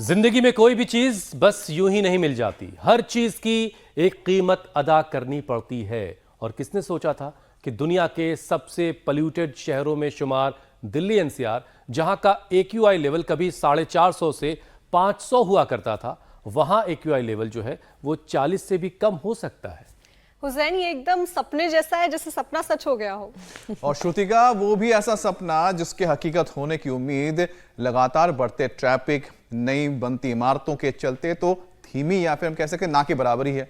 जिंदगी में कोई भी चीज बस यूं ही नहीं मिल जाती। हर चीज की एक कीमत अदा करनी पड़ती है। और किसने सोचा था कि दुनिया के सबसे पॉल्यूटेड शहरों में शुमार दिल्ली एनसीआर, जहां का एक्यूआई लेवल कभी 450 से 500 हुआ करता था, वहां एक्यूआई लेवल जो है वो 40 से भी कम हो सकता है। हुसैन, ये एकदम सपने जैसा है, जैसे सपना सच हो गया हो। और श्रुतिका, वो भी ऐसा सपना जिसके हकीकत होने की उम्मीद लगातार बढ़ते ट्रैफिक, नई बनती इमारतों के चलते तो धीमी या फिर हम कह सकते ना के बराबर ही है।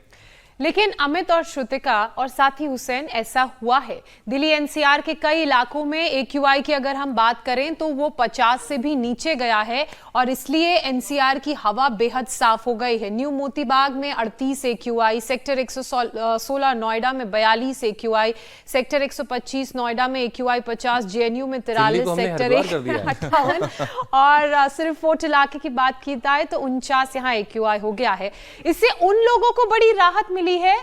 लेकिन अमित और श्रुतिका और साथ ही हुसैन, ऐसा हुआ है दिल्ली एनसीआर के कई इलाकों में एक्यूआई की अगर हम बात करें तो वो 50 से भी नीचे गया है और इसलिए एनसीआर की हवा बेहद साफ हो गई है। न्यू मोतीबाग में 38 एक्यूआई, सेक्टर 116 नोएडा में 42 एक्यूआई, सेक्टर 125 नोएडा में एक्यूआई 50, जेएनयू में 43, सेक्टर 58 और सिर्फ फोर्ट इलाके की बात की जाए तो 49 यहाँ एक्यूआई हो गया है। इससे उन लोगों को बड़ी राहत मिली है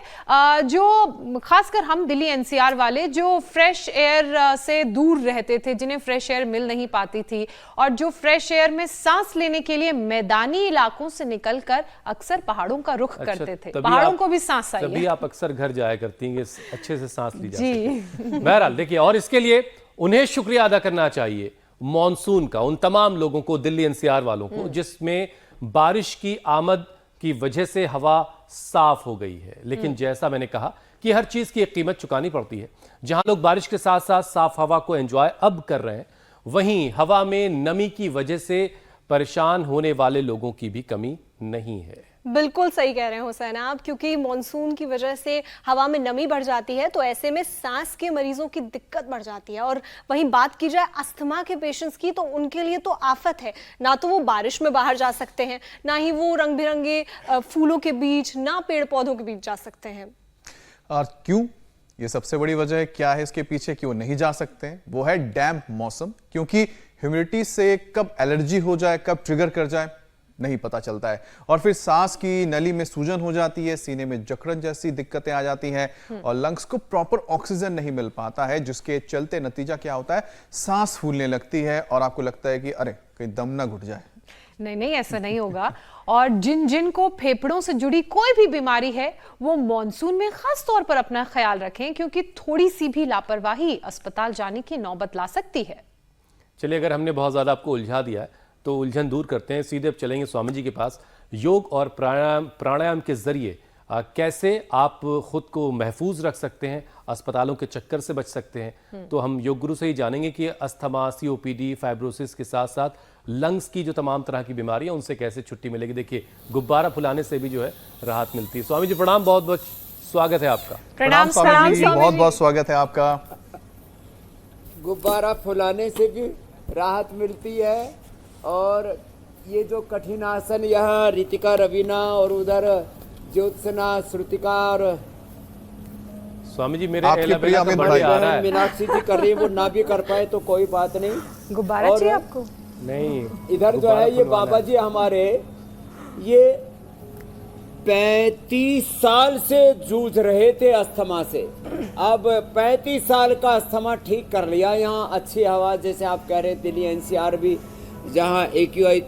जो खासकर हम दिल्ली एनसीआर वाले जो फ्रेश एयर से दूर रहते थे, जिन्हें फ्रेश एयर मिल नहीं पाती थी और जो फ्रेश एयर में सांस लेने के लिए मैदानी इलाकों से निकलकर अक्सर पहाड़ों का रुख करते थे। पहाड़ों को भी सांस आई है। तभी आप अक्सर घर जाया करती हैं, अच्छे से सांस ली जा सके। बहरहाल देखिए, और इसके लिए उन्हें शुक्रिया अदा करना चाहिए मॉनसून का, उन तमाम लोगों को, दिल्ली एनसीआर वालों को, जिसमें बारिश की आमद की वजह से हवा साफ हो गई है। लेकिन जैसा मैंने कहा कि हर चीज की एक कीमत चुकानी पड़ती है। जहां लोग बारिश के साथ साथ साफ हवा को एंजॉय अब कर रहे हैं, वहीं हवा में नमी की वजह से परेशान होने वाले लोगों की भी कमी नहीं है। बिल्कुल सही कह रहे हैं हुसैन आप, क्योंकि मॉनसून की वजह से हवा में नमी बढ़ जाती है तो ऐसे में सांस के मरीजों की दिक्कत बढ़ जाती है। और वहीं बात की जाए अस्थमा के पेशेंट्स की तो उनके लिए तो आफत है। ना तो वो बारिश में बाहर जा सकते हैं, ना ही वो रंग बिरंगे फूलों के बीच, ना पेड़ पौधों के बीच जा सकते हैं। और क्यों? ये सबसे बड़ी वजह क्या है इसके पीछे, क्यों नहीं जा सकते हैं? वो है डैम्प मौसम। क्योंकि ह्यूमिडिटी से कब एलर्जी हो जाए, कब ट्रिगर कर जाए, नहीं पता चलता है। और फिर सांस की नली में सूजन हो जाती है, सीने में जकड़न जैसी दिक्कतें आ जाती हैं और लंग्स को प्रॉपर ऑक्सीजन नहीं मिल पाता है, जिसके चलते नतीजा क्या होता है, सांस फूलने लगती है और आपको लगता है कि अरे कहीं दम ना घुट जाए। नहीं, ऐसा नहीं होगा। और जिन को फेफड़ों से जुड़ी कोई भी बीमारी है वो मॉनसून में खास तौर पर अपना ख्याल रखें, क्योंकि थोड़ी सी भी लापरवाही अस्पताल जाने की नौबत ला सकती है। चलिए, अगर हमने बहुत ज्यादा आपको उलझा दिया है तो उलझन दूर करते हैं। सीधे अब चलेंगे स्वामी जी के पास। योग और प्राणायाम के जरिए कैसे आप खुद को महफूज रख सकते हैं, अस्पतालों के चक्कर से बच सकते हैं। तो हम योग गुरु से ही जानेंगे कि अस्थमा, सीओपीडी, फाइब्रोसिस के साथ साथ लंग्स की जो तमाम तरह की बीमारियां, उनसे कैसे छुट्टी मिलेगी। देखिए, गुब्बारा फुलाने से भी जो है राहत मिलती है। स्वामी जी प्रणाम, बहुत बहुत स्वागत है आपका। प्रणाम स्वामी जी, बहुत बहुत स्वागत है आपका। गुब्बारा फुलाने से भी राहत मिलती है। और ये जो कठिन आसन, यहाँ रितिका, रवीना और उधर ज्योत्सना, श्रुतिका और स्वामी जी मेरे मीनाक्षी जी कर रही है, वो ना भी कर पाए तो कोई बात नहीं। गुब्बारा चाहिए आपको? नहीं, इधर जो है ये बाबा जी हमारे, ये 35 साल से जूझ रहे थे अस्थमा से। अब 35 साल का अस्थमा ठीक कर लिया। यहाँ अच्छी हवा, जैसे आप कह रहे दिल्ली एनसीआर भी, जहाँ एक्यूआई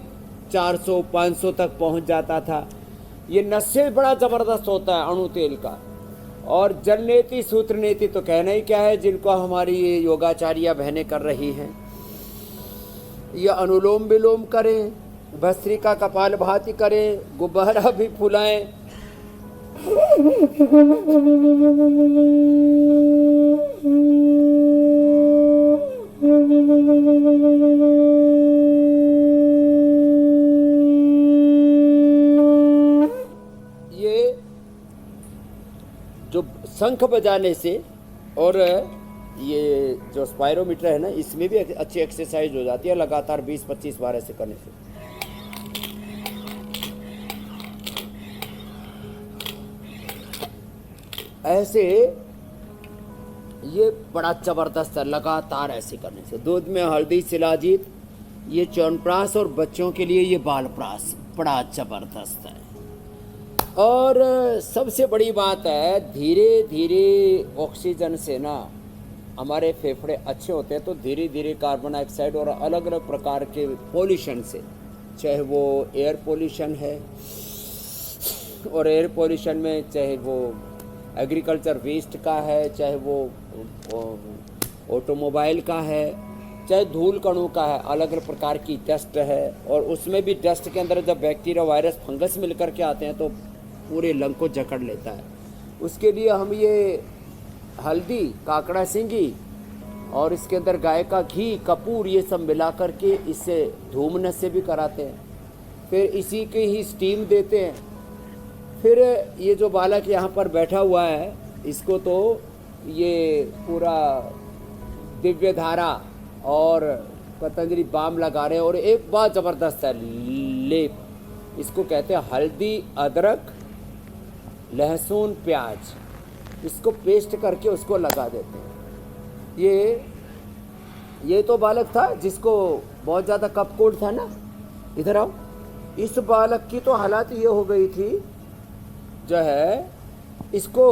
400-500 तक पहुँच जाता था। ये नशे बड़ा ज़बरदस्त होता है अणु तेल का। और जल नेति, सूत्र नेति तो कहना ही क्या है, जिनको हमारी ये योगाचार्या बहनें कर रही हैं। ये अनुलोम विलोम करें, भस्त्रिका कपालभाति करें, गुब्बारा भी फुलाएं। ये जो शंख बजाने से और ये जो स्पायरोमीटर है ना, इसमें भी अच्छी एक्सरसाइज हो जाती है लगातार 20-25 बार ऐसे करने से। ऐसे ये बड़ा जबरदस्त है, लगातार ऐसे करने से। दूध में हल्दी, शिलाजीत, ये च्यवनप्राश और बच्चों के लिए ये बालप्राश बड़ा जबरदस्त है। और सबसे बड़ी बात है, धीरे धीरे ऑक्सीजन से ना हमारे फेफड़े अच्छे होते हैं, तो धीरे धीरे कार्बन डाइऑक्साइड और अलग अलग प्रकार के पोल्यूशन से चाहे वो एयर पोल्यूशन है, और एयर पोल्यूशन में चाहे वो एग्रीकल्चर वेस्ट का है, चाहे वो ऑटोमोबाइल का है, चाहे धूल कणों का है, अलग अलग प्रकार की डस्ट है। और उसमें भी डस्ट के अंदर जब बैक्टीरिया, वायरस, फंगस मिल करके आते हैं तो पूरे लंग को जकड़ लेता है। उसके लिए हम ये हल्दी, काकड़ा सिंगी और इसके अंदर गाय का घी, कपूर, ये सब मिला करके इससे धूमने से भी कराते हैं। फिर इसी की ही स्टीम देते हैं। फिर ये जो बालक यहाँ पर बैठा हुआ है, इसको तो ये पूरा दिव्य धारा और पतंजलि बाम लगा रहे हैं। और एक बात ज़बरदस्त है, लेप, इसको कहते हैं हल्दी, अदरक, लहसुन, प्याज, इसको पेस्ट करके उसको लगा देते हैं। ये तो बालक था जिसको बहुत ज़्यादा कफ कोल्ड था ना, इधर आओ। इस बालक की तो हालत ये हो गई थी जो है, इसको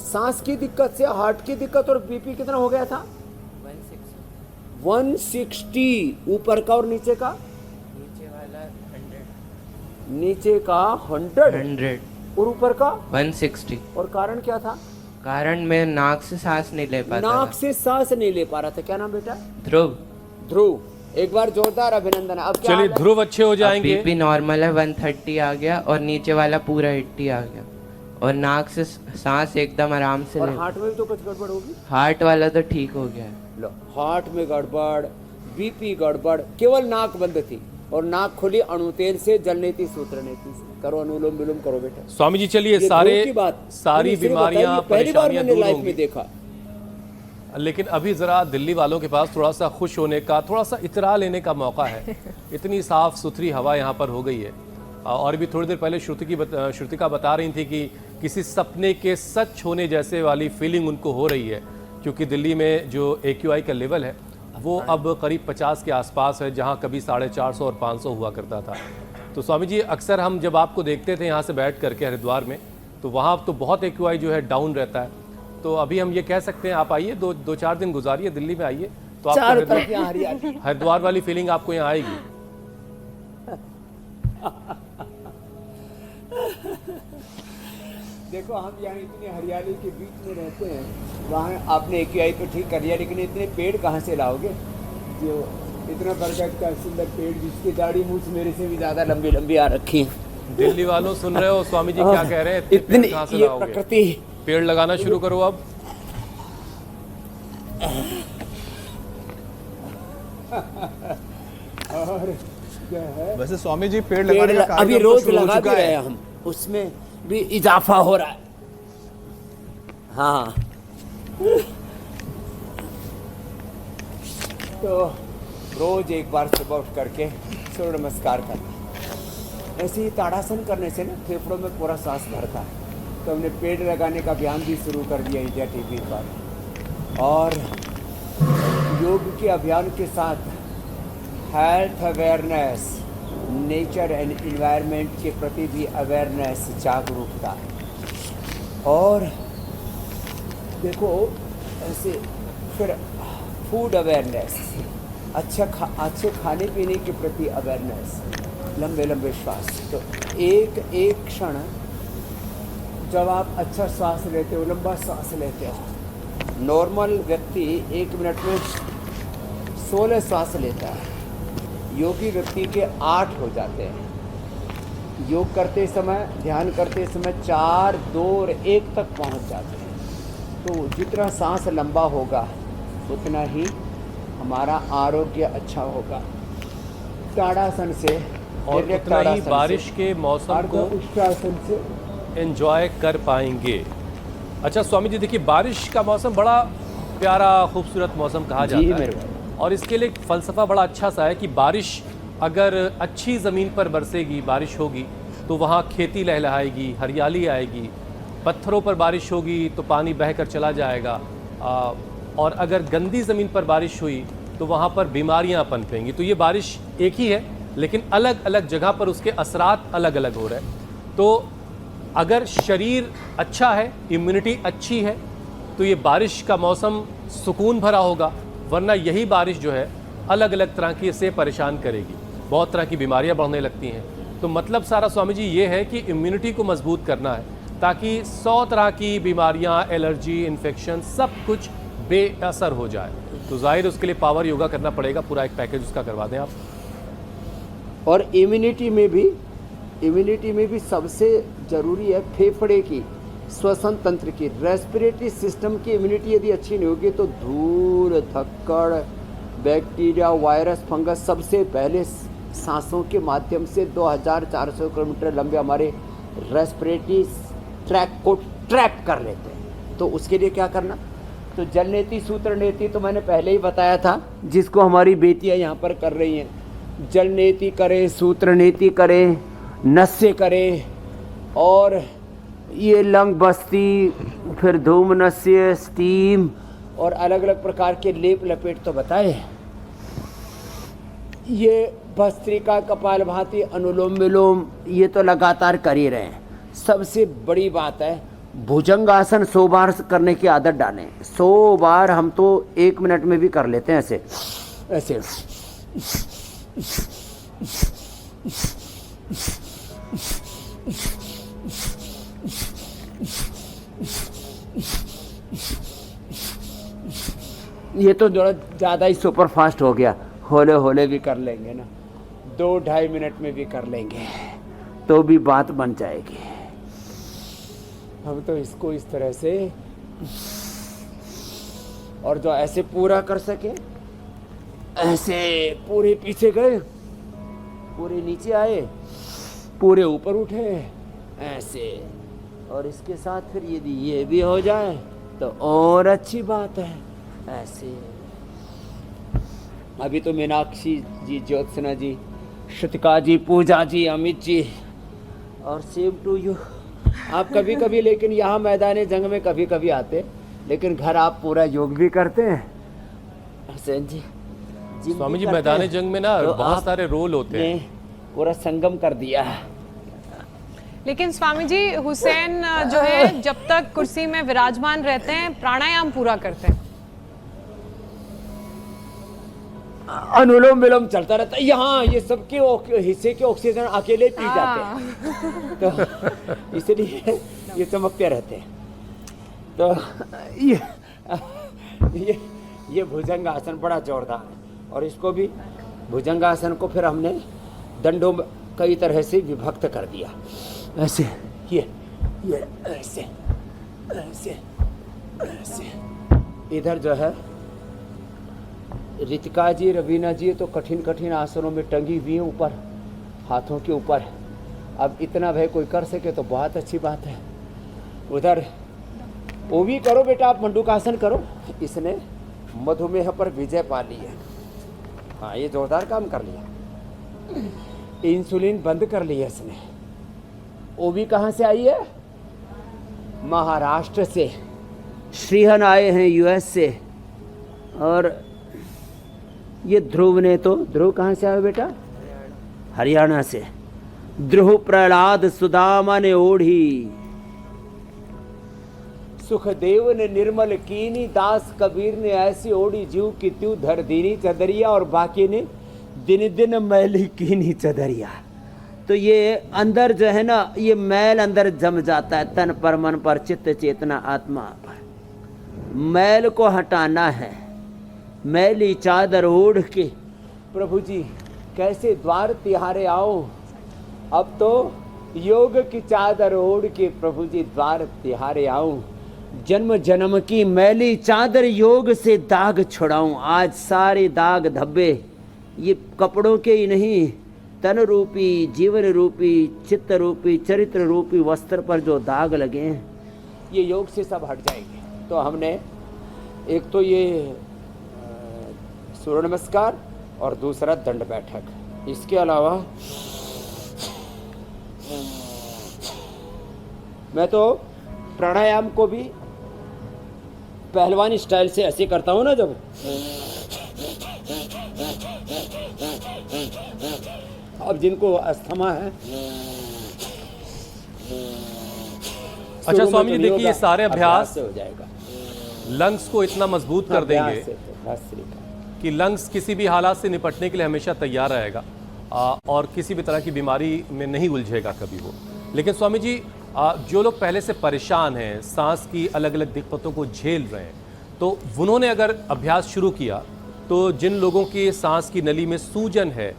सांस की दिक्कत से, हार्ट की दिक्कत, और बीपी कितना हो गया था? 160 ऊपर का, और नीचे का? नीचे वाला 100 नीचे का 100 और ऊपर का 160। और कारण क्या था? कारण मैं नाक से सांस नहीं ले पाता नाक था। से सांस नहीं ले पा रहा था। क्या नाम बेटा? ध्रुव। ध्रुव, एक बार जोरदार अभिनंदन। अब क्या चलिए हाल है? ध्रुव अच्छे हो जाएंगे। बीपी नॉर्मल है, 130 आ गया, और नीचे वाला पूरा 80 आ गया, और नाक से सांस एकदम आराम से और ले। हार्ट में भी तो कुछ गड़बड़ होगी। हार्ट वाला तो ठीक हो गया है। लो, हार्ट में गड़बड़, बीपी गड़बड़, केवल नाक बंद थी, और नाक खुली अणुतेल से, जलनेति सूत्रनेति से। करो अनुलोम विलोम करो बेटा। स्वामी जी चलिए ये सारे ध्रुव की बात, सारी मैंने इसलिए बीमारियां, बताई, ये पहली बार परेशानियां मैंने दूर लाइफ में होंगी। देखा। लेकिन अभी जरा दिल्ली वालों के पास थोड़ा सा खुश होने का, थोड़ा सा इतरा लेने का मौका है। इतनी साफ सुथरी हवा यहाँ पर हो गई है। और भी थोड़ी देर पहले श्रुतिका बता रही थी कि किसी सपने के सच होने जैसे वाली फीलिंग उनको हो रही है, क्योंकि दिल्ली में जो AQI का लेवल है वो अब करीब 50 के आसपास है, जहाँ कभी 450 और 500 हुआ करता था। तो स्वामी जी अक्सर हम जब आपको देखते थे यहाँ से बैठ करके हरिद्वार में, तो वहाँ तो बहुत AQI जो है डाउन रहता है। तो अभी हम ये कह सकते हैं आप आइए, दो चार दिन गुजारिए दिल्ली में, आइए तो आपको चारों तरफ यहाँ हरियाली। हरिद्वार वाली फीलिंग आपको यहाँ आएगी। देखो, हम यहाँ इतनी हरियाली के बीच में रहते हैं, वहाँ आपने AQI को ठीक कर लिया, लेकिन इतने पेड़ कहाँ से लाओगे? जो इतना बरगद का सुंदर पेड़ जिसकी दाढ़ी मूछ मेरे से भी ज़्यादा लंबी लंबी आ रखी है। दिल्ली वालों सुन रहे हो स्वामी जी क्या कह रहे हैं? इतने पेड़ कहाँ से ये लाओगे? प्रकृति। पेड़ लगाना शुरू करो अब। और जो है, वैसे स्वामी जी पेड़ लगाने का अभी कार्यक्रम तो रोज शुरू हो लगा चुका भी रहे है। हैं हम, उसमें भी इजाफा हो रहा है। हाँ, तो रोज एक बार सुबह उठ करके सूर्य नमस्कार करना। ऐसे ही ताड़ासन करने से ना फेफड़ों में पूरा सांस भरता है। तो हमने पेड़ लगाने का अभियान भी शुरू कर दिया इंडिया टीवी पर, और योग के अभियान के साथ health awareness, nature and environment के प्रति भी अवेयरनेस, जागरूकता। और देखो ऐसे फिर फूड अवेयरनेस, अच्छे खाने पीने के प्रति अवेयरनेस, लंबे लंबे श्वास। तो एक एक क्षण जब आप अच्छा श्वास लेते हो, लंबा श्वास लेते हो, नॉर्मल व्यक्ति 1 मिनट में 16 श्वास लेता है, योगी व्यक्ति के 8 हो जाते हैं। योग करते समय, ध्यान करते समय 4, 2 और 1 तक पहुंच जाते हैं। तो जितना सांस लंबा होगा उतना ही हमारा आरोग्य अच्छा होगा। ताड़ासन से और direct उतना ही ताड़ासन बारिश से, के मौसम को अर्धउष्टासन से एंजॉय कर पाएंगे। अच्छा स्वामी जी देखिए, बारिश का मौसम बड़ा प्यारा खूबसूरत मौसम कहा जी जाता मेरे है, भाई। और इसके लिए एक फ़लसफ़ा बड़ा अच्छा सा है कि बारिश अगर अच्छी ज़मीन पर बरसेगी, बारिश होगी तो वहाँ खेती लहलहाएगी, हरियाली आएगी। पत्थरों पर बारिश होगी तो पानी बहकर चला जाएगा, और अगर गंदी ज़मीन पर बारिश हुई तो वहाँ पर बीमारियाँ पनपेंगी। तो ये बारिश एक ही है, लेकिन अलग अलग जगह पर उसके असरात अलग अलग हो रहे हैं। तो अगर शरीर अच्छा है, इम्यूनिटी अच्छी है, तो ये बारिश का मौसम सुकून भरा होगा, वरना यही बारिश जो है अलग अलग तरह की से परेशान करेगी। बहुत तरह की बीमारियां बढ़ने लगती हैं। तो मतलब सारा स्वामी जी ये है कि इम्यूनिटी को मजबूत करना है ताकि 100 तरह की बीमारियां, एलर्जी, इन्फेक्शन सब कुछ बेअसर हो जाए। तो जाहिर उसके लिए पावर योगा करना पड़ेगा, पूरा एक पैकेज उसका करवा दें आप। और इम्यूनिटी में भी सबसे ज़रूरी है फेफड़े की, श्वसन तंत्र की, रेस्पिरेटरी सिस्टम की इम्यूनिटी यदि अच्छी नहीं होगी तो धूल, धक्कड़, बैक्टीरिया, वायरस, फंगस सबसे पहले सांसों के माध्यम से 2400 किलोमीटर लंबे हमारे रेस्पिरेटरी ट्रैक को ट्रैप कर लेते हैं। तो उसके लिए क्या करना, तो जल नीति, सूत्र नीति तो मैंने पहले ही बताया था, जिसको हमारी बेटियां यहाँ पर कर रही हैं। जल नीति करें, सूत्र नीति करें, नस्य करें, और ये लंग बस्ती, फिर धूम नस्य, स्टीम और अलग अलग प्रकार के लेप लपेट तो बताए। ये भस्त्रिका, कपालभाति, अनुलोम विलोम ये तो लगातार कर ही रहे हैं। सबसे बड़ी बात है भुजंगासन 100 बार करने की आदत डालें। 100 बार हम तो 1 मिनट में भी कर लेते हैं ऐसे ऐसे। ये तो थोड़ा ज़्यादा ही सुपर फास्ट हो गया, होले होले भी कर लेंगे ना, 2-2.5 मिनट में भी कर लेंगे तो भी बात बन जाएगी। हम तो इसको इस तरह से, और जो ऐसे पूरा कर सके, ऐसे पूरे पीछे गए, पूरे नीचे आए, पूरे ऊपर उठे, ऐसे, और इसके साथ फिर यदि ये भी हो जाए तो और अच्छी बात है। ऐसे अभी तो मीनाक्षी जी, ज्योत्सना जी, श्रुतिका जी, पूजा जी, अमित जी, और सेम टू यू। आप कभी कभी लेकिन यहाँ मैदान जंग में कभी कभी आते, लेकिन घर आप पूरा योग भी करते हैं हसैन जी। स्वामी जी मैदान जंग में ना तो बहुत सारे रोल होते हैं, पूरा संगम कर दिया है। लेकिन स्वामी जी हुसैन जो है जब तक कुर्सी में विराजमान रहते हैं प्राणायाम पूरा करते हैं, अनुलोम विलोम चलता रहता है। यहाँ ये सबके हिस्से के ऑक्सीजन अकेले पी जाते हैं, तो इसलिए ये चमकते रहते हैं। तो ये भुजंगासन बड़ा जोरदार है, और इसको भी भुजंगासन को फिर हमने दंडों में कई तरह से विभक्त कर दिया। ऐसे ये ऐसे ऐसे ऐसे। इधर जो है रितिका जी, रवीना जी तो कठिन कठिन आसनों में टंगी हुई है, ऊपर हाथों के ऊपर। अब इतना भय कोई कर सके तो बहुत अच्छी बात है। उधर वो भी करो बेटा, आप मंडूकासन करो। इसने मधुमेह पर विजय पा ली है। हाँ, ये जोरदार काम कर लिया। इंसुलिन बंद कर लिया इसने। वो भी कहाँ से आई है? महाराष्ट्र से। श्रीहन आए हैं यूएस से। और ये ध्रुव ने तो, ध्रुव कहाँ से आया बेटा? हरियाणा से। ध्रुव प्रहलाद सुदामा ने ओढ़ी, सुखदेव ने निर्मल कीनी, दास कबीर ने ऐसी ओढ़ी, जीव की त्यों धर दीनी चदरिया, और बाकी ने दिन दिन मैली कीनी चदरिया। तो ये अंदर जो है ना, ये मैल अंदर जम जाता है, तन पर, मन पर, चित्त चेतना आत्मा पर। मैल को हटाना है। मैली चादर ओढ़ के प्रभु जी कैसे द्वार तिहारे आओ। अब तो योग की चादर ओढ़ के प्रभु जी द्वार तिहारे आऊं। जन्म जन्म की मैली चादर योग से दाग छुड़ाऊं। आज सारे दाग धब्बे ये कपड़ों के ही नहीं, तन रूपी, जीवन रूपी, चित्त रूपी, चरित्र रूपी वस्त्र पर जो दाग लगे हैं, ये योग से सब हट जाएंगे। तो हमने एक तो ये सूर्य नमस्कार और दूसरा दंड बैठक। इसके अलावा मैं तो प्राणायाम को भी पहलवानी स्टाइल से ऐसे करता हूँ ना, जब अब जिनको अस्थमा है। अच्छा स्वामी जी देखिए, ये सारे अभ्यास से हो जाएगा। लंग्स को इतना मजबूत कर देंगे अभ्यास से तो, कि लंग्स किसी भी हालात से निपटने के लिए हमेशा तैयार रहेगा। और किसी भी तरह की बीमारी में नहीं उलझेगा कभी वो। लेकिन स्वामी जी, जो लोग पहले से परेशान हैं, सांस की अलग अलग दिक्कतों को झेल रहे हैं, तो उन्होंने अगर अभ्यास शुरू किया तो जिन लोगों की सांस की नली में सूजन है,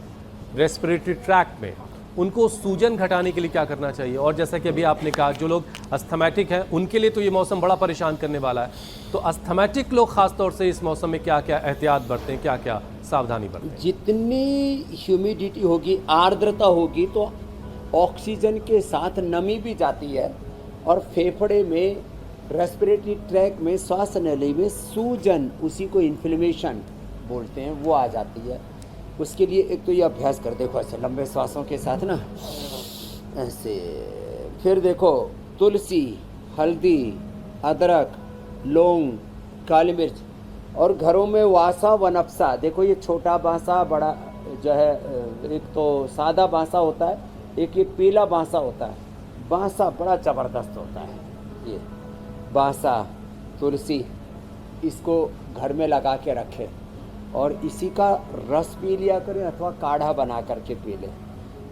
रेस्पिरेटरी ट्रैक्ट में, उनको सूजन घटाने के लिए क्या करना चाहिए? और जैसा कि अभी आपने कहा, जो लोग अस्थमैटिक हैं उनके लिए तो ये मौसम बड़ा परेशान करने वाला है, तो अस्थमैटिक लोग खास तौर से इस मौसम में क्या क्या एहतियात बरतें, क्या क्या सावधानी बरतें? जितनी ह्यूमिडिटी होगी, आर्द्रता होगी, तो ऑक्सीजन के साथ नमी भी जाती है और फेफड़े में, रेस्पिरेटरी ट्रैक में, श्वास नली में सूजन, उसी को इन्फ्लेमेशन बोलते हैं, वो आ जाती है। उसके लिए एक तो ये अभ्यास कर देखो, ऐसे लंबे श्वासों के साथ ना, ऐसे। फिर देखो तुलसी, हल्दी, अदरक, लौंग, काली मिर्च, और घरों में वासा वनप्सा। देखो ये छोटा बांसा, बड़ा जो है, एक तो सादा बांसा होता है, एक ये पीला बांसा होता है। बांसा बड़ा ज़बरदस्त होता है, ये बांसा, तुलसी, इसको घर में लगा के रखें और इसी का रस पी लिया करें अथवा काढ़ा बना करके पी लें।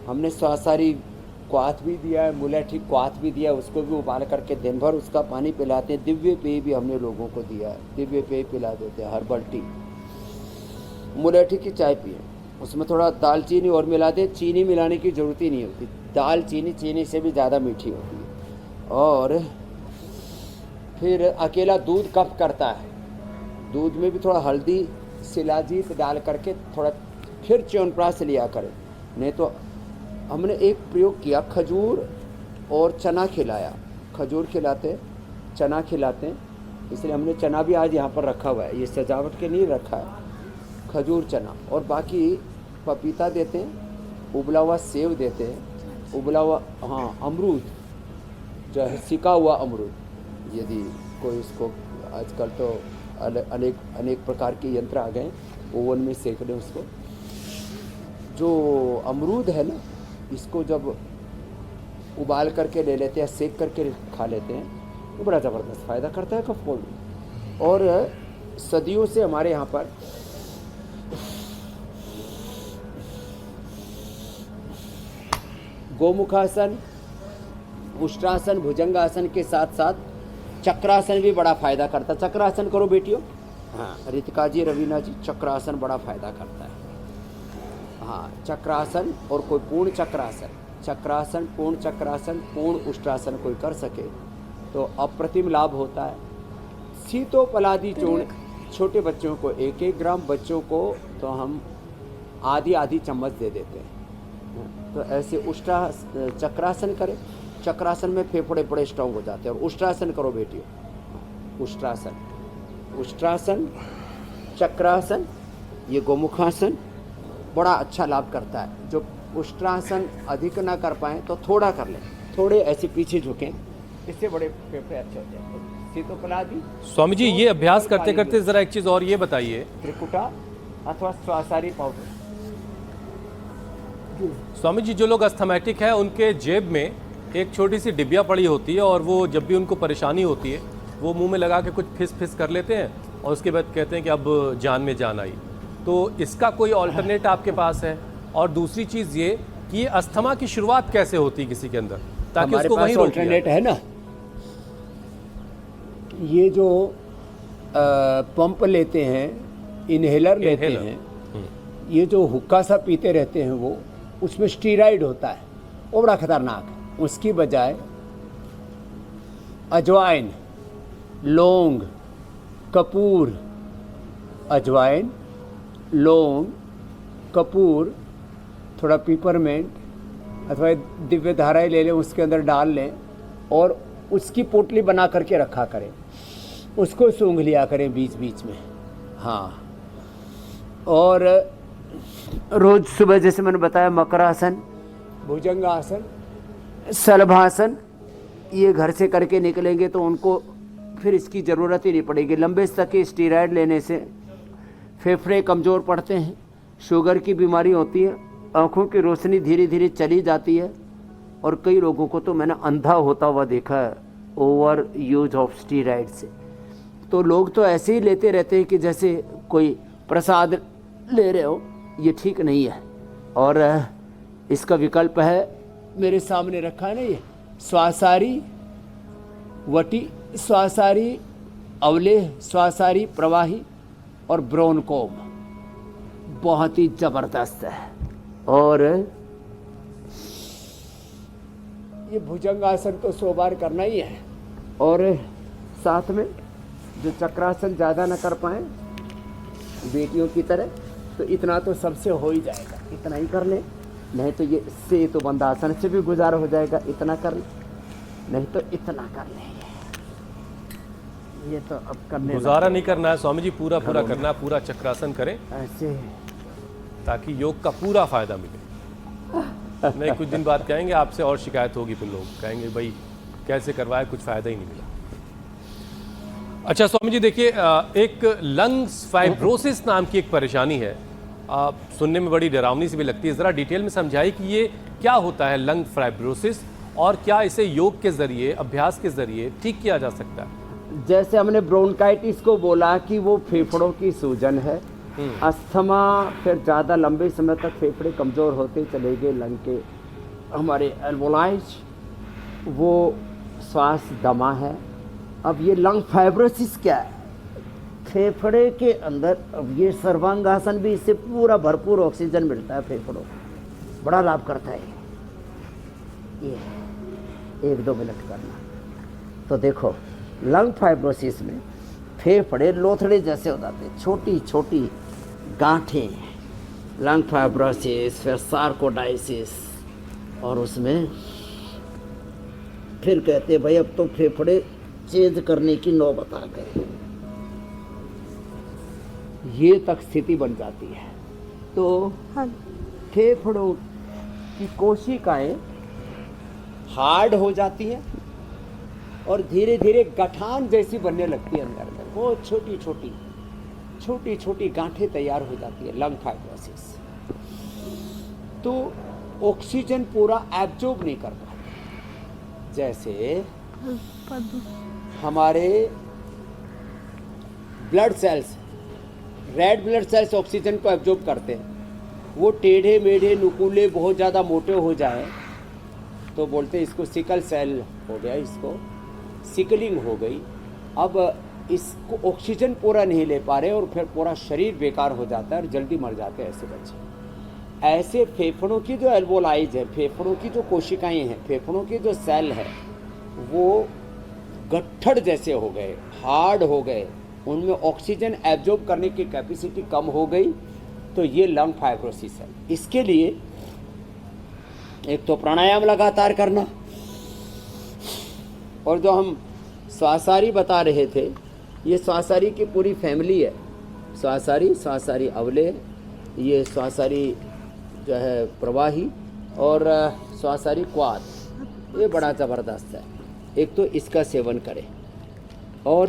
हमने स्वासारी क्वाथ भी दिया है, मुलेठी क्वाथ भी दिया है, उसको भी उबाल करके दिन भर उसका पानी पिलाते हैं। दिव्य पेय भी हमने लोगों को दिया है, दिव्य पेय पिला देते हैं, हर्बल टी। मुलेठी की चाय पिए, उसमें थोड़ा दालचीनी और मिला दे, चीनी मिलाने की ज़रूरत ही नहीं होती। दालचीनी चीनी से भी ज़्यादा मीठी होती है। और फिर अकेला दूध कफ करता है, दूध में भी थोड़ा हल्दी, शिलाजीत डाल करके थोड़ा फिर च्यवनप्राश लिया करें। नहीं तो हमने एक प्रयोग किया, खजूर और चना खिलाया। खजूर खिलाते, चना खिलाते हैं, इसलिए हमने चना भी आज यहाँ पर रखा हुआ है, ये सजावट के लिए रखा है। खजूर, चना, और बाकी पपीता देते हैं, उबला हुआ सेव देते हैं, उबला हुआ, हाँ, अमरूद जो है, सिका हुआ अमरूद, यदि कोई इसको, आजकल तो अनेक प्रकार के यंत्र आ गए, ओवन में सेक लें उसको। जो अमरूद है ना, इसको जब उबाल करके ले लेते हैं, सेक करके खा लेते हैं, वो बड़ा ज़बरदस्त फ़ायदा करता है कफ कोल्ड में। और सदियों से हमारे यहाँ पर गोमुखासन, उष्ट्रासन, भुजंगासन के साथ साथ चक्रासन भी बड़ा फ़ायदा करता है। चक्रासन करो बेटियों, हाँ, रितिका जी, रवीना जी, चक्रासन बड़ा फ़ायदा करता है। हाँ, चक्रासन और कोई पूर्ण चक्रासन, चक्रासन, पूर्ण चक्रासन, पूर्ण उष्ट्रासन कोई कर सके तो अप्रतिम लाभ होता है। शीतोपलादी चूर्ण छोटे बच्चों को 1-1 ग्राम, बच्चों को तो हम आधी चम्मच दे देते हैं। तो ऐसे चक्रासन करें। चक्रासन में फेफड़े बड़े स्ट्रांग हो जाते हैं। और उष्ट्रासन करो बेटियों, उष्ट्रासन, उष्ट्रासन, चक्रासन, ये गोमुखासन बड़ा अच्छा लाभ करता है। जो उष्ट्रासन अधिक ना कर पाएँ तो थोड़ा कर लें, थोड़े ऐसे पीछे झुकें, इससे बड़े फेफड़े अच्छे हो जाते हैं। शीतोपलादी। स्वामी जी, ये अभ्यास करते करते जरा एक चीज और ये बताइए, त्रिकुटा अथवा स्वासारी पाउडर। स्वामी जी, जो लोग अस्थमैटिक हैं उनके जेब में एक छोटी सी डिबिया पड़ी होती है, और वो जब भी उनको परेशानी होती है वो मुंह में लगा के कुछ फिस कर लेते हैं और उसके बाद कहते हैं कि अब जान में जान आई। तो इसका कोई ऑल्टरनेट आपके पास है? और दूसरी चीज़ ये कि ये अस्थमा की शुरुआत कैसे होती है किसी के अंदर, ताकि उसको वहीं रोक लिया ऑल्टरनेट है ना। ये जो पंप लेते हैं, इन्हेलर लेते हैं, ये जो हुक्का सा पीते रहते हैं, वो उसमें स्टीराइड होता है, वो बड़ा खतरनाक है। उसकी बजाय अजवाइन, लौंग, कपूर, अजवाइन, लौंग, कपूर, थोड़ा पीपरमेंट अथवा दिव्य धाराएँ ले लें, उसके अंदर डाल लें और उसकी पोटली बना करके रखा करें, उसको सूंघ लिया करें बीच बीच में। हाँ, और रोज सुबह जैसे मैंने बताया, मकरासन, भुजंगासन, शलभासन, ये घर से करके निकलेंगे तो उनको फिर इसकी ज़रूरत ही नहीं पड़ेगी। लंबे तक के स्टीरॉयड लेने से फेफड़े कमज़ोर पड़ते हैं, शुगर की बीमारी होती है, आँखों की रोशनी धीरे धीरे चली जाती है, और कई लोगों को तो मैंने अंधा होता हुआ देखा है ओवर यूज ऑफ स्टीरॉयड से। तो लोग तो ऐसे ही लेते रहते हैं कि जैसे कोई प्रसाद ले रहे हो, ये ठीक नहीं है। और इसका विकल्प है मेरे सामने रखा है ना, ये श्वासारी वटी, श्वासारी अवलेह, श्वासारी प्रवाही और ब्रोनकोम। बहुत ही जबरदस्त है। और ये भुजंगासन तो 100 बार करना ही है। और साथ में जो चक्रासन ज़्यादा ना कर पाए बेटियों की तरह, तो इतना तो सबसे हो ही जाएगा, इतना ही कर ले। नहीं तो ये से तो बंदासन से भी गुजारा हो जाएगा, इतना कर ले, नहीं तो इतना कर ले। ये तो अब करने गुजारा नहीं करना है स्वामी जी, पूरा पूरा करना है, पूरा चक्रासन करें ऐसे ताकि योग का पूरा फायदा मिले। नहीं कुछ दिन बाद कहेंगे आपसे और शिकायत होगी, फिर लोग कहेंगे भाई कैसे करवाया, कुछ फायदा ही नहीं मिला। अच्छा स्वामी जी देखिए, एक लंग्स फाइब्रोसिस नाम की एक परेशानी है, सुनने में बड़ी डरावनी सी भी लगती है। ज़रा डिटेल में समझाइए कि ये क्या होता है लंग फाइब्रोसिस, और क्या इसे योग के ज़रिए, अभ्यास के ज़रिए ठीक किया जा सकता है? जैसे हमने ब्रोंकाइटिस को बोला कि वो फेफड़ों की सूजन है, अस्थमा फिर ज़्यादा लंबे समय तक फेफड़े कमज़ोर होते चले गए, लंग के हमारे एल्वोलाइज, वो श्वास दमा है। अब ये लंग फाइब्रोसिस क्या है? फेफड़े के अंदर, अब ये सर्वांगासन भी, इससे पूरा भरपूर ऑक्सीजन मिलता है फेफड़ों को, बड़ा लाभ करता है ये। 1-2 मिनट करना। तो देखो लंग फाइब्रोसिस में फेफड़े लोथड़े जैसे हो जाते हैं, छोटी छोटी गांठें, लंग फाइब्रोसिस, फिर सार्कोडाइसिस, और उसमें फिर कहते हैं भाई अब तो फेफड़े चेंज करने की नौबत आ गई, ये तक स्थिति बन जाती है। तो फेफड़ों की कोशिकाएं हार्ड हो जाती हैं और धीरे धीरे गठान जैसी बनने लगती है अंदर में, वो छोटी छोटी गांठें तैयार हो जाती है, लंग फाइब्रोसिस। तो ऑक्सीजन पूरा एब्जॉर्ब नहीं कर पाते। जैसे हमारे blood cells, red blood cells oxygen को एब्जॉर्ब करते हैं, वो टेढ़े मेढ़े नुकीले बहुत ज़्यादा मोटे हो जाए तो बोलते हैं इसको सिकल सेल हो गया, इसको सिकलिंग हो गई। अब इसको ऑक्सीजन पूरा नहीं ले पा रहे और फिर पूरा शरीर बेकार हो जाता है और जल्दी मर जाते हैं ऐसे बच्चे। ऐसे फेफड़ों की जो एल्वोलाइज है, फेफड़ों की जो कोशिकाएं हैं, फेफड़ों की जो सेल है, वो गट्ठड़ जैसे हो गए, हार्ड हो गए, उनमें ऑक्सीजन एब्जॉर्ब करने की कैपेसिटी कम हो गई, तो ये लंग फाइब्रोसिस है। इसके लिए एक तो प्राणायाम लगातार करना, और जो हम श्वासारी बता रहे थे, ये श्वासारी की पूरी फैमिली है। श्वासारी अवले, ये श्वासारी जो है प्रवाही, और श्वासारी क्वाद, ये बड़ा ज़बरदस्त है। एक तो इसका सेवन करें, और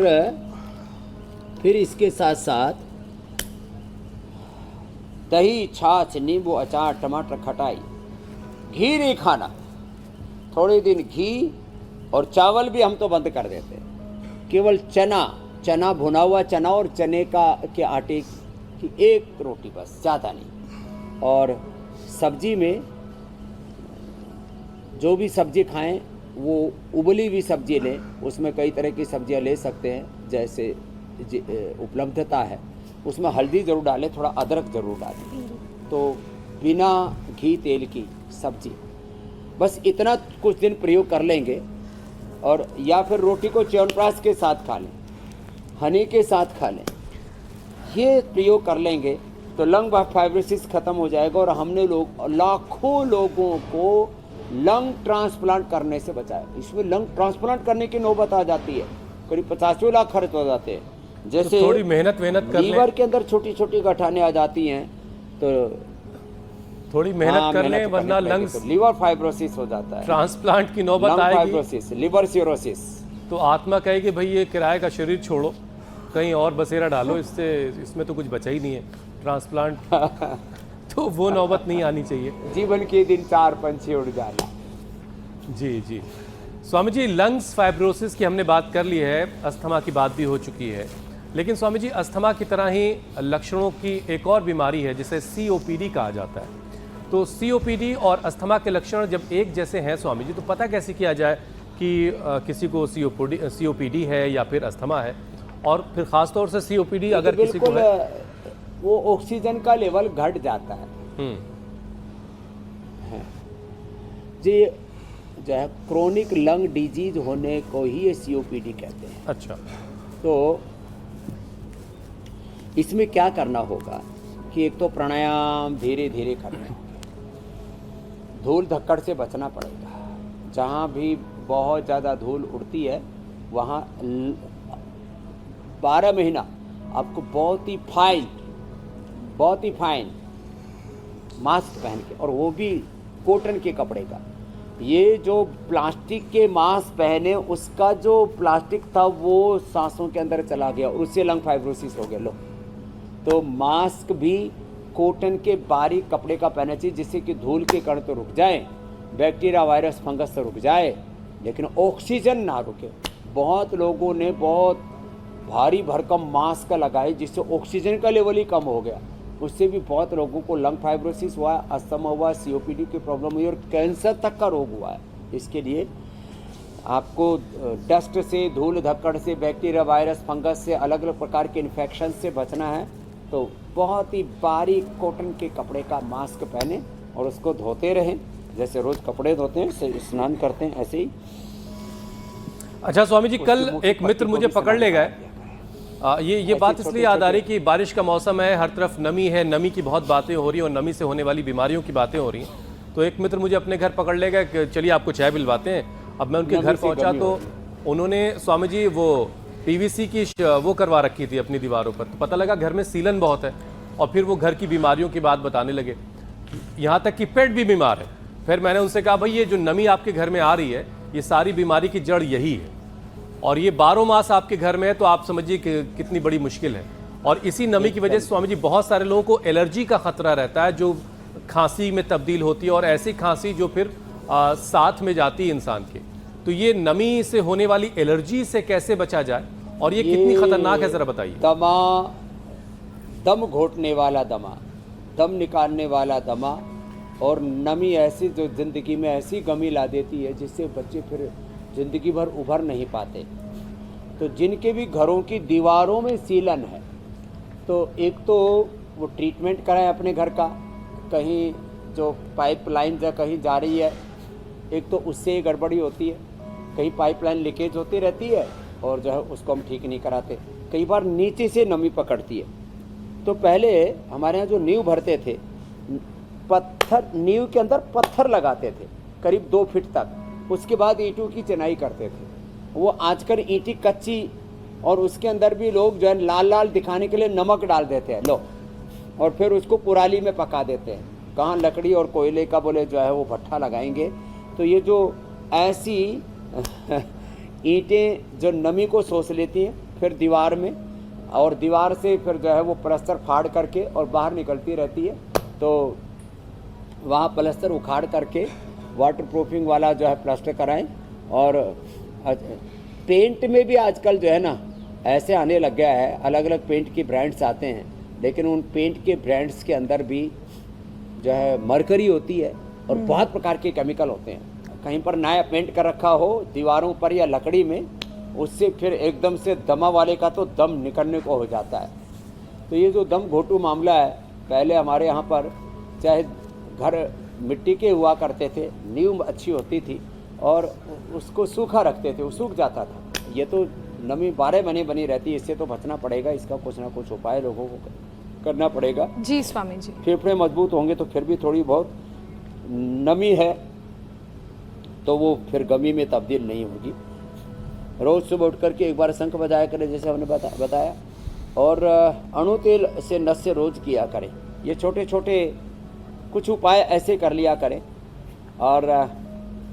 फिर इसके साथ साथ दही, छाछ, नींबू, अचार, टमाटर, खटाई, घी नहीं खाना। थोड़े दिन घी और चावल भी हम तो बंद कर देते हैं। केवल चना भुना हुआ चना और चने के आटे की एक रोटी बस, ज़्यादा नहीं। और सब्जी में जो भी सब्जी खाएं वो उबली हुई सब्जी लें, उसमें कई तरह की सब्जियां ले सकते हैं, जैसे उपलब्धता है। उसमें हल्दी ज़रूर डालें, थोड़ा अदरक ज़रूर डालें, तो बिना घी तेल की सब्जी, बस इतना कुछ दिन प्रयोग कर लेंगे। और या फिर रोटी को च्यवनप्राश के साथ खा लें, हनी के साथ खा लें, ये प्रयोग कर लेंगे तो लंग फाइब्रोसिस ख़त्म हो जाएगा। और हमने लाखों लोगों को लंग ट्रांसप्लांट करने से बचाया। इसमें लंग ट्रांसप्लांट करने की नौबत आ जाती है, करीब 50 लाख खर्च हो जाते हैं। जैसे तो थोड़ी मेहनत कर लीवर के अंदर छोटी छोटी गठाने आ जाती हैं, तो थोड़ी मेहनत कर लें, वरना लंग्स लीवर फाइब्रोसिस हो जाता है, ट्रांसप्लांट की नौबत लंग आएगी, फाइब्रोसिस, लिवर सिरोसिस। तो आत्मा कहेगी भाई ये किराए का शरीर छोड़ो, कहीं और बसेरा डालो, इसमें तो कुछ बचा ही नहीं है ट्रांसप्लांट। तो वो नौबत नहीं आनी चाहिए। जीवन के दिन 4 पंछी उड़ जाना। जी स्वामी जी, लंग्स फाइब्रोसिस की हमने बात कर ली है, अस्थमा की बात भी हो चुकी है, लेकिन स्वामी जी अस्थमा की तरह ही लक्षणों की एक और बीमारी है जिसे COPD कहा जाता है। तो सीओपीडी और अस्थमा के लक्षण जब एक जैसे हैं स्वामी जी, तो पता कैसे किया जाए कि किसी को सीओपीडी है या फिर अस्थमा है? और फिर खास तौर से सीओपीडी अगर किसी को बिल्कुल है, वो ऑक्सीजन का लेवल घट जाता है जी, जो है क्रोनिक लंग डिजीज होने को ही ये सीओपीडी कहते हैं। अच्छा, तो इसमें क्या करना होगा कि एक तो प्राणायाम धीरे धीरे करना है, धूल धक्कड़ से बचना पड़ेगा। जहाँ भी बहुत ज़्यादा धूल उड़ती है वहाँ 12 महीना आपको बहुत ही फाइन मास्क पहन के, और वो भी कॉटन के कपड़े का। ये जो प्लास्टिक के मास्क पहने उसका जो प्लास्टिक था वो सांसों के अंदर चला गया, उससे लंग फाइब्रोसिस हो गया। लो, तो मास्क भी कॉटन के बारीक कपड़े का पहनना चाहिए, जिससे कि धूल के कण तो रुक जाए, बैक्टीरिया वायरस फंगस तो रुक जाए, लेकिन ऑक्सीजन ना रुके। बहुत लोगों ने बहुत भारी भरकम मास्क लगाए जिससे ऑक्सीजन का लेवल ही कम हो गया, उससे भी बहुत लोगों को लंग फाइब्रोसिस हुआ, अस्थमा हुआ, सीओपीडी की प्रॉब्लम हुई और कैंसर तक का रोग हुआ है। इसके लिए आपको डस्ट से, धूल धक्कड़ से, बैक्टीरिया वायरस फंगस से, अलग अलग प्रकार के इन्फेक्शन से बचना है तो बहुत ही बारीक कॉटन के कपड़े का मास्क पहने और उसको धोते रहें, जैसे रोज़ कपड़े धोते हैं, स्नान करते हैं, ऐसे ही। अच्छा स्वामी जी, कल एक मित्र मुझे पकड़ ले गए। ये बात इसलिए याद आ रही कि बारिश का मौसम है, हर तरफ नमी है, नमी की बहुत बातें हो रही हैं और नमी से होने वाली बीमारियों की बातें हो रही हैं। तो एक मित्र मुझे अपने घर पकड़ ले गए कि चलिए आपको चाय पिलवाते हैं। अब मैं उनके घर पहुंचा तो उन्होंने स्वामी जी वो पीवीसी की वो करवा रखी थी अपनी दीवारों पर। तो पता लगा घर में सीलन बहुत है और फिर वो घर की बीमारियों की बात बताने लगे, यहाँ तक कि पेट भी बीमार है। फिर मैंने उनसे कहा भाई ये जो नमी आपके घर में आ रही है ये सारी बीमारी की जड़ यही है और ये 12 मास आपके घर में है, तो आप समझिए कि कितनी बड़ी मुश्किल है। और इसी नमी की वजह से स्वामी जी बहुत सारे लोगों को एलर्जी का खतरा रहता है, जो खांसी में तब्दील होती है और ऐसी खांसी जो फिर साथ में जाती है इंसान के। तो ये नमी से होने वाली एलर्जी से कैसे बचा जाए और ये कितनी खतरनाक है, जरा बताइए। दम घोटने वाला दमा, दम निकालने वाला दमा और नमी ऐसी जो जिंदगी में ऐसी गमी ला देती है जिससे बच्चे फिर जिंदगी भर उभर नहीं पाते। तो जिनके भी घरों की दीवारों में सीलन है तो एक तो वो ट्रीटमेंट कराएं अपने घर का, कहीं जो पाइपलाइन या कहीं जा रही है, एक तो उससे गड़बड़ी होती है, कहीं पाइपलाइन लीकेज होती रहती है और जो है उसको हम ठीक नहीं कराते। कई बार नीचे से नमी पकड़ती है। तो पहले हमारे यहाँ जो नींव भरते थे, पत्थर, नींव के अंदर पत्थर लगाते थे करीब 2 फीट तक, उसके बाद ईंटों की चिनाई करते थे। वो आजकल ईंटी कच्ची और उसके अंदर भी लोग जो है लाल लाल दिखाने के लिए नमक डाल देते हैं, लो, और फिर उसको पुराली में पका देते हैं। कहाँ लकड़ी और कोयले का बोले जो है वो भट्ठा लगाएंगे। तो ये जो ऐसी ईंटें जो नमी को सोच लेती हैं फिर दीवार में, और दीवार से फिर जो है वो प्लास्टर फाड़ करके और बाहर निकलती रहती है, तो वहाँ प्लास्टर उखाड़ करके वाटर प्रूफिंग वाला जो है प्लास्टर कराएं। और पेंट में भी आजकल जो है ना ऐसे आने लग गया है, अलग अलग पेंट के ब्रांड्स आते हैं, लेकिन उन पेंट के ब्रांड्स के अंदर भी जो है मरकरी होती है और बहुत प्रकार के केमिकल होते हैं। कहीं पर नया पेंट कर रखा हो दीवारों पर या लकड़ी में, उससे फिर एकदम से दमा वाले का तो दम निकलने को हो जाता है। तो ये जो दम घोटू मामला है, पहले हमारे यहाँ पर चाहे घर मिट्टी के हुआ करते थे, नींव अच्छी होती थी और उसको सूखा रखते थे, वो सूख जाता था। ये तो नमी 12 महीने बनी रहती है, इससे तो बचना पड़ेगा। इसका कुछ ना कुछ उपाय लोगों को करना पड़ेगा। जी स्वामी जी। फेफड़े मजबूत होंगे तो फिर भी थोड़ी बहुत नमी है तो वो फिर गमी में तब्दील नहीं होगी। रोज़ सुबह उठ करके एक बार शंख बजाया करें जैसे हमने बताया, और अणु तेल से नस से रोज़ किया करें। ये छोटे छोटे कुछ उपाय ऐसे कर लिया करें। और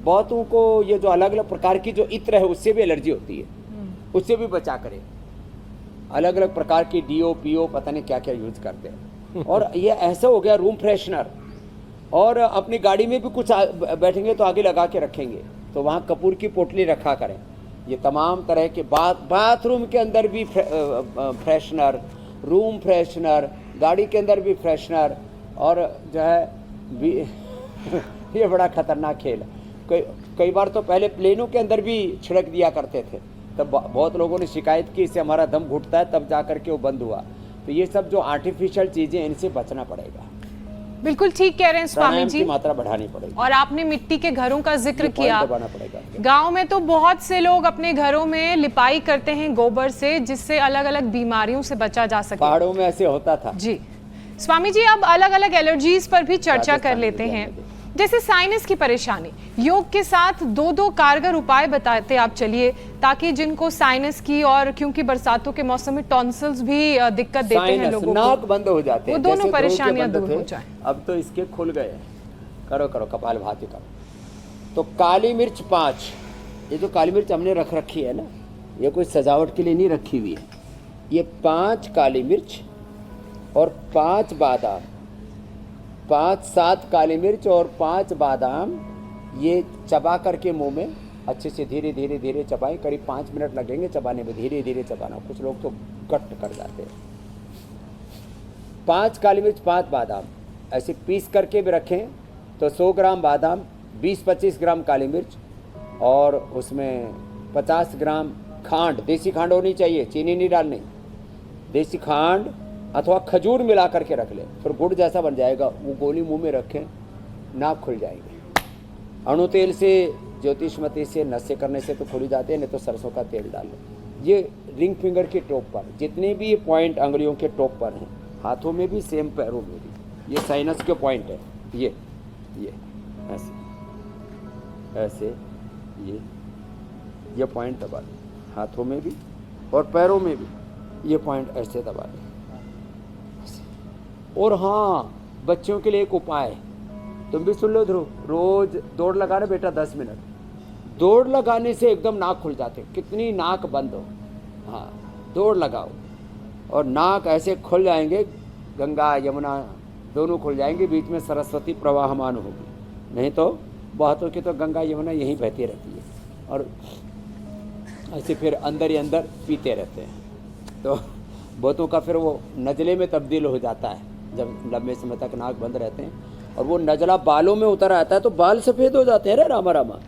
बहुतों को ये जो अलग अलग प्रकार की जो इत्र है उससे भी एलर्जी होती है, उससे भी बचा करें। अलग अलग प्रकार की डीओ पीओ पता नहीं क्या क्या यूज करते हैं। और ये ऐसा हो गया रूम फ्रेशनर, और अपनी गाड़ी में भी कुछ बैठेंगे तो आगे लगा के रखेंगे तो वहाँ कपूर की पोटली रखा करें। ये तमाम तरह के बाथरूम के अंदर भी फ्रेशनर, रूम फ्रेशनर, गाड़ी के अंदर भी फ्रेशनर, और जो है ये बड़ा खतरनाक खेल है। कई बार तो पहले प्लेनों के अंदर भी छिड़क दिया करते थे, तब बहुत लोगों ने शिकायत की इससे हमारा दम घुटता है, तब जा करके वो बंद हुआ। तो ये सब जो आर्टिफिशियल चीज़ें, इनसे बचना पड़ेगा। बिल्कुल ठीक कह रहे हैं स्वामी प्राणायाम जी। की मात्रा बढ़ानी पड़ेगी। और आपने मिट्टी के घरों का जिक्र ये point किया। दबाना पड़ेगा। गांव में तो बहुत से लोग अपने घरों में लिपाई करते हैं गोबर से, जिससे अलग अलग बीमारियों से बचा जा सके। पहाड़ों में ऐसे होता था। जी स्वामी जी, अब अलग अलग एलर्जीज पर भी चर्चा कर राजस्थान लेते में हैं, जाने जैसे साइनस की परेशानी। योग के साथ दो कारगर उपाय बताते आप चलिए, ताकि जिनको साइनस की, और क्योंकि बरसातों के मौसम में टॉन्सिल्स भी दिक्कत देते हैं साइनस, लोगों नाक को, बंद हो जाते वो हैं, दोनों जैसे ध्रुव के परेशानियां बंद दूर थे, हो जाएं। अब तो इसके खुल गए। करो करो कपाल भाती करो। तो काली मिर्च 5, ये जो काली मिर्च हमने रख रखी है ना, ये कोई सजावट के लिए नहीं रखी हुई है। ये 5 काली मिर्च और 5 बादाम, 5-7 काली मिर्च और 5 बादाम, ये चबा करके मुंह में अच्छे से धीरे धीरे धीरे चबाएं। करीब 5 मिनट लगेंगे चबाने में, धीरे धीरे चबाना। कुछ लोग तो गट कर जाते हैं। 5 काली मिर्च 5 बादाम ऐसे पीस करके भी रखें तो 100 ग्राम बादाम, 20-25 ग्राम काली मिर्च और उसमें 50 ग्राम खांड, देसी खांड होनी चाहिए, चीनी नहीं डालनी, देसी खांड अथवा खजूर मिला करके रख लें। फिर गुड़ जैसा बन जाएगा, वो गोली मुंह में रखें, नाक खुल जाएंगे। अणु तेल से, ज्योतिषमती से, नशे करने से तो खुल जाते हैं, नहीं तो सरसों का तेल डाल लो। ये रिंग फिंगर के टॉप पर, जितने भी पॉइंट अंगुलियों के टॉप पर हैं, हाथों में भी सेम, पैरों में भी, ये साइनस के पॉइंट है। ये ऐसे ऐसे ये पॉइंट दबा लो, हाथों में भी और पैरों में भी ये पॉइंट ऐसे दबा लो। और हाँ, बच्चों के लिए एक उपाय, तुम भी सुन लो ध्रुव, रोज दौड़ लगाना बेटा 10 मिनट। दौड़ लगाने से एकदम नाक खुल जाते, कितनी नाक बंद हो। हाँ, दौड़ लगाओ और नाक ऐसे खुल जाएंगे, गंगा यमुना दोनों खुल जाएंगे, बीच में सरस्वती प्रवाहमान होगी। नहीं तो बहुतों की तो गंगा यमुना यहीं बहती रहती है और ऐसे फिर अंदर ही अंदर पीते रहते हैं। तो बहुतों का फिर वो नजले में तब्दील हो जाता है, जब लंबे समय तक नाक बंद रहते हैं और वो नजला बालों में उतर आता है तो बाल सफ़ेद हो जाते हैं रे रामा रामा।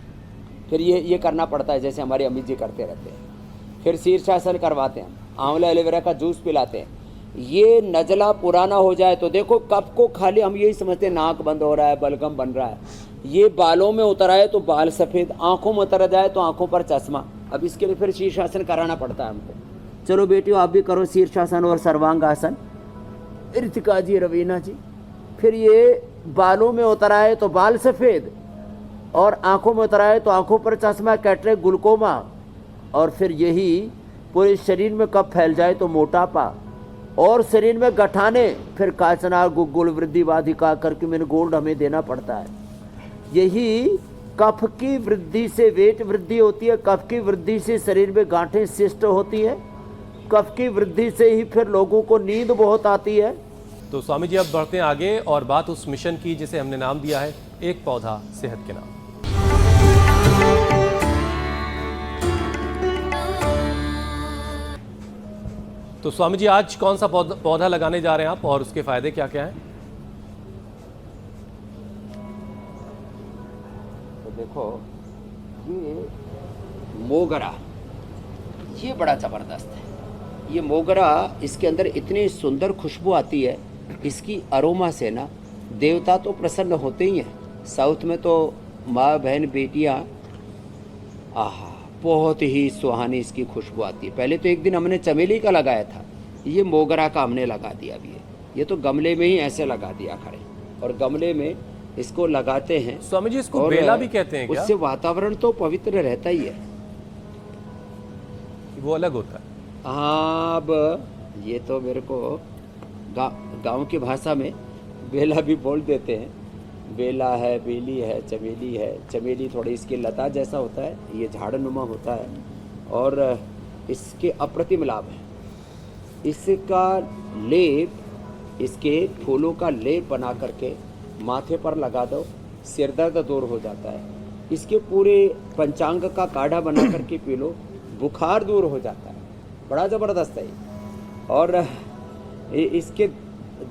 फिर ये करना पड़ता है, जैसे हमारी अम्मी जी करते रहते हैं। फिर शीर्षासन करवाते हैं, आंवला एलोवेरा का जूस पिलाते हैं। ये नजला पुराना हो जाए तो देखो, कफ को खाली हम यही समझते हैं नाक बंद हो रहा है, बलगम बन रहा है, ये बालों में उतर आए तो बाल सफ़ेद, आंखों में उतर जाए तो आंखों पर चश्मा। अब इसके लिए फिर शीर्षासन कराना पड़ता है हमको। चलो बेटियों, आप भी करो शीर्षासन और सर्वांगासन, ऋतिका जी, रवीना जी। फिर ये बालों में उतर आए तो बाल सफ़ेद, और आंखों में उतर आए तो आंखों पर चश्मा, कैटरेक्ट, ग्लूकोमा, और फिर यही पूरे शरीर में कब फैल जाए तो मोटापा, और शरीर में गठाने, फिर काचनार, गुग्गुल, वृद्धि बाधिका करके मैंने गोल्ड हमें देना पड़ता है। यही कफ की वृद्धि से वेट वृद्धि होती है, कफ की वृद्धि से शरीर में गांठें शिष्ट होती हैं, कफ की वृद्धि से ही फिर लोगों को नींद बहुत आती है। तो स्वामी जी अब बढ़ते हैं आगे और बात उस मिशन की जिसे हमने नाम दिया है एक पौधा सेहत के नाम। तो स्वामी जी आज कौन सा पौधा लगाने जा रहे हैं आप और उसके फायदे क्या क्या हैं? तो देखो, ये मोगरा, ये बड़ा ज़बरदस्त है। ये मोगरा, इसके अंदर इतनी सुंदर खुशबू आती है, इसकी अरोमा से ना देवता तो प्रसन्न होते ही हैं। साउथ में तो माँ बहन बेटियाँ, आहा, बहुत ही सुहानी इसकी खुशबू आती है। पहले तो एक दिन हमने चमेली का लगाया था, ये मोगरा का हमने लगा दिया अभी। ये तो गमले में ही ऐसे लगा दिया खड़े, और गमले में इसको लगाते हैं। स्वामी जी इसको बेला भी कहते हैं क्या? उससे वातावरण तो पवित्र रहता ही है, वो अलग होता है। हाँ, अब ये तो मेरे को गांव की भाषा में बेला भी बोल देते हैं। बेला है, बेली है, चमेली है। चमेली थोड़ी इसकी लता जैसा होता है, ये झाड़नुमा होता है, और इसके अप्रतिम लाभ है। इसका लेप, इसके फूलों का लेप बना करके माथे पर लगा दो, सिर दर्द दूर हो जाता है। इसके पूरे पंचांग का काढ़ा बना करके पी लो, बुखार दूर हो जाता है। बड़ा ज़बरदस्त है। और इसके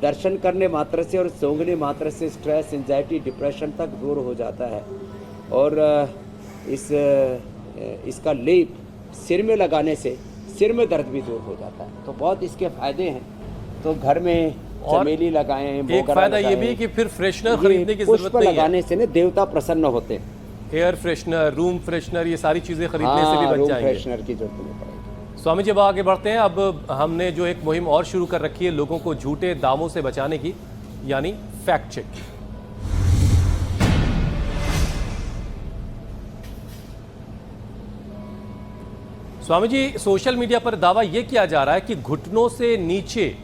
दर्शन करने मात्र से और सूंघने मात्र से स्ट्रेस, एंजाइटी, डिप्रेशन तक दूर हो जाता है। और इसका लेप सिर में लगाने से सिर में दर्द भी दूर हो जाता है। तो बहुत इसके फायदे हैं। तो घर में चमेली लगाएं, एक मोगरा फायदा ये लगाएं। भी है कि फिर फ्रेशनर ये खरीदने की पुष्प जरूरत नहीं है। लगाने से ना देवता प्रसन्न होते हैं। एयर फ्रेशनर, रूम फ्रेशनर, ये सारी चीजें खरीदने से भी हाँ, बच रूम जाएंगे। फ्रेशनर की जरूरत नहीं पड़ेगी। स्वामी जी अब आगे बढ़ते हैं। अब हमने जो एक मुहिम और शुरू कर रखी है लोगों को झूठे दावों से बचाने की, यानी fact check. Swami ji, social media पर दावा यह किया जा रहा है कि घुटनों से नीचे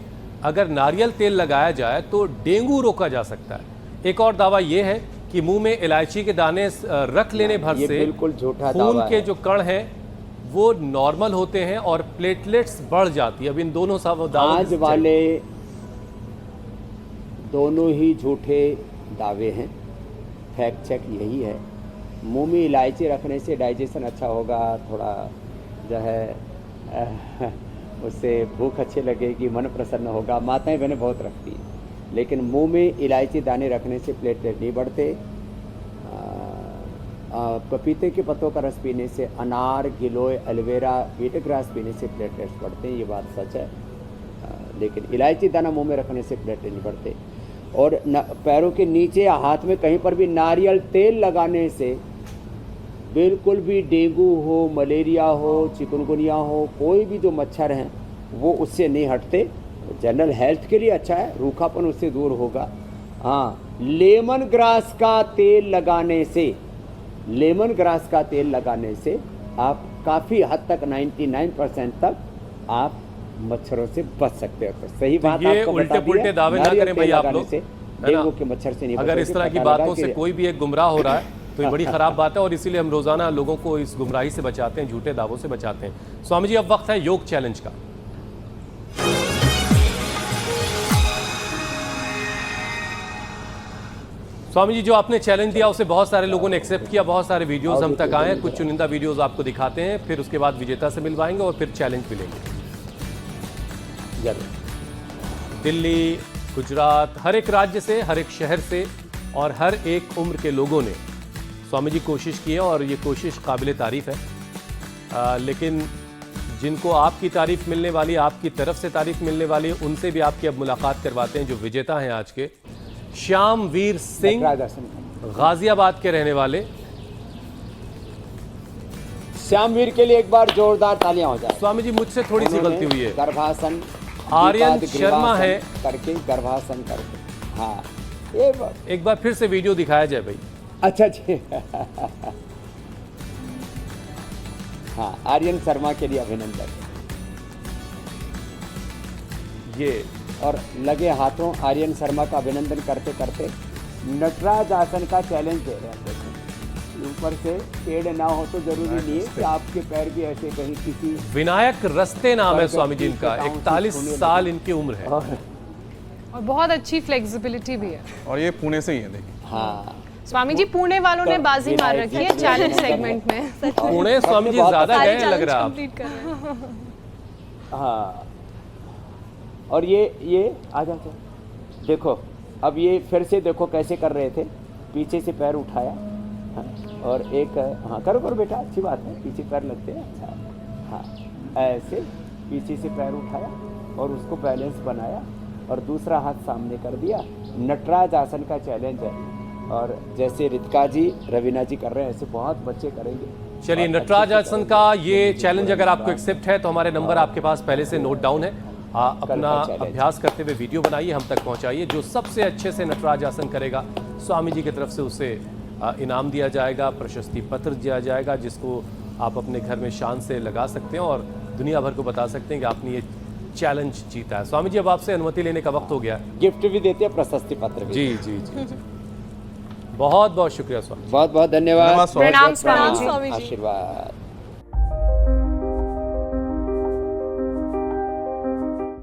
अगर नारियल तेल लगाया जाए तो डेंगू रोका जा सकता है। एक और दावा यह है कि मुंह में इलायची के दाने रख लेने भर ये से बिल्कुल झूठा खून दावा के है। जो कण हैं वो नॉर्मल होते हैं और प्लेटलेट्स बढ़ जाती है। अब इन दोनों दावों आज वाले दोनों ही झूठे दावे हैं। फैक्ट चेक यही है। मुंह में इलायची रखने से डाइजेशन अच्छा होगा, थोड़ा जो है उससे भूख अच्छी लगेगी, मन प्रसन्न होगा। माताएं बहनें बहुत रखती हैं, लेकिन मुंह में इलायची दाने रखने से प्लेटलेट नहीं बढ़ते। पपीते के पत्तों का रस पीने से, अनार, गिलोय, एलोवेरा, वीटग्रास पीने से प्लेटलेट्स बढ़ते हैं, ये बात सच है। लेकिन इलायची दाना मुंह में रखने से प्लेटलेट नहीं बढ़ते। और पैरों के नीचे या हाथ में कहीं पर भी नारियल तेल लगाने से बिल्कुल भी डेंगू हो, मलेरिया हो, चिकनगुनिया हो, कोई भी जो मच्छर हैं वो उससे नहीं हटते। जनरल हेल्थ के लिए अच्छा है, रूखापन उससे दूर होगा। हाँ, लेमन ग्रास का तेल लगाने से, लेमन ग्रास का तेल लगाने से आप काफ़ी हद तक 99% तक आप मच्छरों से बच सकते हो। तो सही बात ये आपको उल्टे बता दी पुल्टे है, दावे ना नारियल करें तेल भाई आप लगाने लोग, से है ना? डेंगू के मच्छर से नहीं अगर इस बचोगे। तरह की पता लगा बातों से कि- कोई भी एक गुमराह हो रहा है तो ये बड़ी खराब बात है और इसीलिए हम रोजाना लोगों को इस गुमराही से बचाते हैं, झूठे दावों से बचाते हैं। स्वामी जी अब वक्त है योग चैलेंज का। स्वामी जी जो आपने चैलेंज दिया उसे बहुत सारे लोगों ने एक्सेप्ट किया, बहुत सारे वीडियोस हम तक आए हैं। कुछ चुनिंदा वीडियोस आपको दिखाते हैं, फिर उसके बाद विजेता से मिलवाएंगे और फिर चैलेंज भी लेंगे। जरूर। दिल्ली, गुजरात, हर एक राज्य से, हर एक शहर से और हर एक उम्र के लोगों ने स्वामी जी कोशिश की है और ये कोशिश काबिल तारीफ़ है। लेकिन जिनको आपकी तारीफ़ मिलने वाली, आपकी तरफ से तारीफ़ मिलने वाली, उनसे भी आपकी अब मुलाकात करवाते हैं। जो विजेता हैं आज के, श्यामवीर सिंह, गाजियाबाद के रहने वाले। श्यामवीर के लिए एक बार जोरदार तालियां हो जाए। स्वामी जी मुझसे थोड़ी सी गलती हुई है। गर्भासन, आर्यन दीपाद शर्मा ग्रीवासन है। करके गर्भासन करके। हाँ, ये बात। एक बार फिर से वीडियो दिखाया जाए भाई। अच्छा जी। हाँ, आर्यन शर्मा के लिए अभिनंदन। ये और लगे हाथों आर्यन शर्मा का अभिनंदन करते करते नटराज आसन का चैलेंज दे रहे हैं। ऊपर से पेड़ ना हो तो जरूरी नहीं है कि आपके पैर भी ऐसे कहीं किसी। विनायक रस्ते नाम है स्वामी जी इनका, 41 साल इनकी उम्र है। और बहुत अच्छी फ्लेक्सिबिलिटी भी है। और ये पुणे से ही है, देखिए। हाँ, स्वामी जी पुणे वालों ने बाजी मार रखी है चैलेंज सेगमेंट में। पुणे स्वामी जी ज्यादा गए हैं लग रहा है आप। कंप्लीट कर रहे हैं। हाँ। और ये आ जाओ, देखो अब ये फिर से देखो कैसे कर रहे थे। पीछे से पैर उठाया, हाँ, और एक, हाँ करो करो बेटा, अच्छी बात है, पीछे पैर लगते हैं। अच्छा, हाँ, ऐसे पीछे से पैर उठाया और उसको बैलेंस बनाया और दूसरा हाथ सामने कर दिया। नटराज आसन का चैलेंज है और जैसे रितिका जी, रवीना जी कर रहे हैं, ऐसे बहुत बच्चे करेंगे। चलिए, नटराज आसन का ये चैलेंज अगर आपको एक्सेप्ट है तो हमारे नंबर आपके पास पहले से नोट डाउन है। अपना अभ्यास करते हुए वीडियो बनाइए, हम तक पहुंचाइए। जो सबसे अच्छे से नटराज आसन करेगा स्वामी जी की तरफ से उसे इनाम दिया जाएगा, प्रशस्ति पत्र दिया जाएगा, जिसको आप अपने घर में शान से लगा सकते हैं और दुनिया भर को बता सकते हैं कि आपने ये चैलेंज जीता है। स्वामी जी अब आपसे अनुमति लेने का वक्त हो गया। गिफ्ट भी देते हैं, प्रशस्ति पत्र भी। जी जी जी, जी। बहुत बहुत शुक्रिया स्वामी। बहुत बहुत धन्यवाद। धन्यवाद स्वामी जी। प्रणाम स्वामी जी। स्वामी जी। आशीर्वाद।